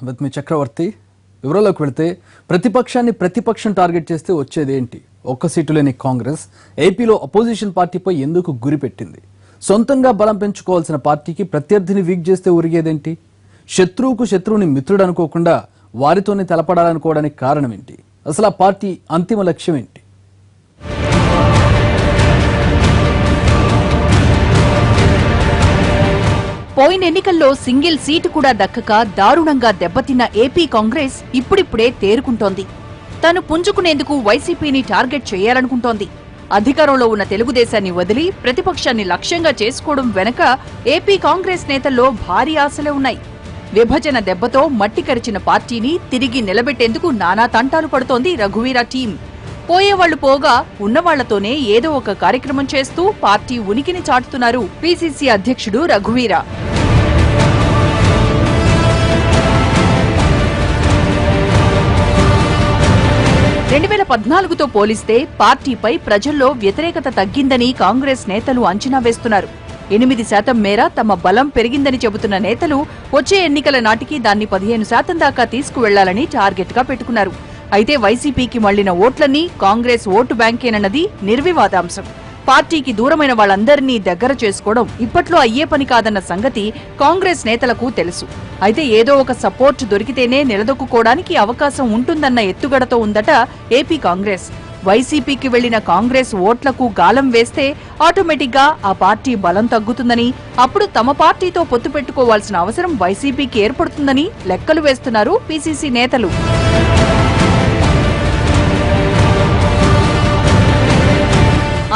With me చక్రవర్తి. వివరాల్లోకి వెళితే ప్రతిపక్షం టార్గెట్ చేస్తే వచ్చేది ఏంటి? ఒక్క సీటు లేని కాంగ్రెస్ ఏపీలో అపోజిషన్ పార్టీపై ఎందుకు గురిపెట్టింది? సొంతంగా బలం పెంచుకోవాల్సిన పార్టీకి ప్రత్యర్థిని వీక్ చేస్తే ఉరిగేదేంటి? శత్రువుకు శత్రువుని మిత్రుడు అనుకోకుండా వారితోనే తలపడాలనుకోవడానికి కారణం ఏంటి? అసలు ఆ పార్టీ అంతిమ లక్ష్యం ఏంటి? పోయిన ఎన్నికల్లో సింగిల్ సీటు కూడా దక్కక దారుణంగా దెబ్బతిన్న ఏపీ కాంగ్రెస్ ఇప్పుడిప్పుడే తేరుకుంటోంది. తను పుంజుకునేందుకు వైసీపీని టార్గెట్ చేయాలనుకుంటోంది. అధికారంలో ఉన్న తెలుగుదేశాన్ని వదిలి ప్రతిపక్షాన్ని లక్ష్యంగా చేసుకోవడం వెనక ఏపీ కాంగ్రెస్ నేతల్లో భారీ ఆశలే ఉన్నాయి. విభజన దెబ్బతో మట్టి కరిచిన పార్టీని తిరిగి నిలబెట్టేందుకు నానా తంటాలు పడుతోంది రఘువీర టీం. పోయేవాళ్లు పోగా ఉన్నవాళ్లతోనే ఏదో ఒక కార్యక్రమం చేస్తూ పార్టీ ఉనికిని చాటుతున్నారు పీసీసీ అధ్యక్షుడు రఘువీర. తో పోలిస్తే పార్టీపై ప్రజల్లో వ్యతిరేకత తగ్గిందని కాంగ్రెస్ నేతలు అంచనా వేస్తున్నారు. 8% మేర తమ బలం పెరిగిందని చెబుతున్న నేతలు వచ్చే ఎన్నికల నాటికి దాన్ని 15% దాకా తీసుకువెళ్లాలని టార్గెట్ గా పెట్టుకున్నారు. అయితే వైసీపీకి మళ్లిన ఓట్లన్నీ కాంగ్రెస్ ఓటు బ్యాంకేనన్నది నిర్వివాదాంశం. పార్టీకి దూరమైన వాళ్లందరినీ దగ్గర చేసుకోవడం ఇప్పట్లో అయ్యే పని కాదన్న సంగతి కాంగ్రెస్ నేతలకు తెలుసు. అయితే ఏదో ఒక సపోర్ట్ దొరికితేనే నిలదొక్కుకోవడానికి అవకాశం ఉంటుందన్న ఎత్తుగడతో ఉందట ఏపీ కాంగ్రెస్. వైసీపీకి వెళ్లిన కాంగ్రెస్ ఓట్లకు గాలం వేస్తే ఆటోమేటిక్ గా ఆ పార్టీ బలం తగ్గుతుందని, అప్పుడు తమ పార్టీతో పొత్తు పెట్టుకోవాల్సిన అవసరం వైసీపీకి ఏర్పడుతుందని లెక్కలు వేస్తున్నారు పీసీసీ నేతలు.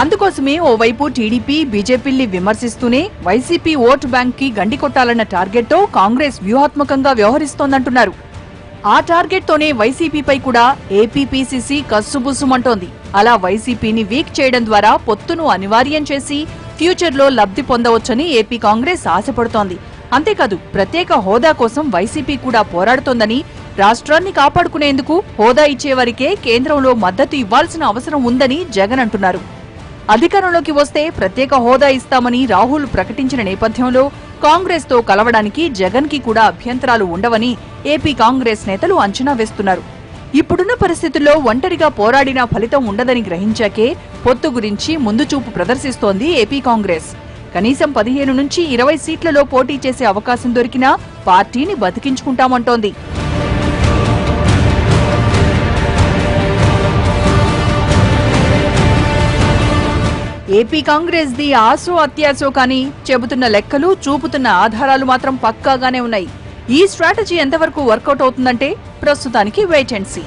అందుకోసమే ఓవైపు టీడీపీ, బీజేపీల్ని విమర్శిస్తూనే వైసీపీ ఓటు బ్యాంక్ కి గండి కొట్టాలన్న టార్గెట్ తో కాంగ్రెస్ వ్యూహాత్మకంగా వ్యవహరిస్తోందంటున్నారు. ఆ టార్గెట్ తోనే వైసీపీపై కూడా ఏపీ పీసీసీ కస్సుబుస్సుమంటోంది. అలా వైసీపీని వీక్ చేయడం ద్వారా పొత్తును అనివార్యం చేసి ఫ్యూచర్లో లబ్ధి పొందవచ్చని ఏపీ కాంగ్రెస్ ఆశపడుతోంది. అంతేకాదు, ప్రత్యేక హోదా కోసం వైసీపీ కూడా పోరాడుతోందని, రాష్ట్రాన్ని కాపాడుకునేందుకు హోదా ఇచ్చేవారికే కేంద్రంలో మద్దతు ఇవ్వాల్సిన అవసరం ఉందని జగన్ అంటున్నారు. అధికారంలోకి వస్తే ప్రత్యేక హోదా ఇస్తామని రాహుల్ ప్రకటించిన నేపథ్యంలో కాంగ్రెస్ తో కలవడానికి జగన్ కి కూడా అభ్యంతరాలు ఉండవని ఏపీ కాంగ్రెస్ నేతలు అంచనా వేస్తున్నారు. ఇప్పుడున్న పరిస్థితుల్లో ఒంటరిగా పోరాడినా ఫలితం ఉండదని గ్రహించాకే పొత్తు గురించి ముందుచూపు ప్రదర్శిస్తోంది ఏపీ కాంగ్రెస్. కనీసం 15 నుంచి 20 సీట్లలో పోటీ చేసే అవకాశం దొరికినా పార్టీని బతికించుకుంటామంటోంది. ఏపీ కాంగ్రెస్ ది ఆసో అత్యాసో కానీ చెబుతున్న లెక్కలు, చూపుతున్న ఆధారాలు మాత్రం పక్కాగానే ఉన్నాయి. ఈ స్ట్రాటజీ ఎంతవరకు వర్కౌట్ అవుతుందంటే ప్రస్తుతానికి వెయిట్ అండ్ సీ.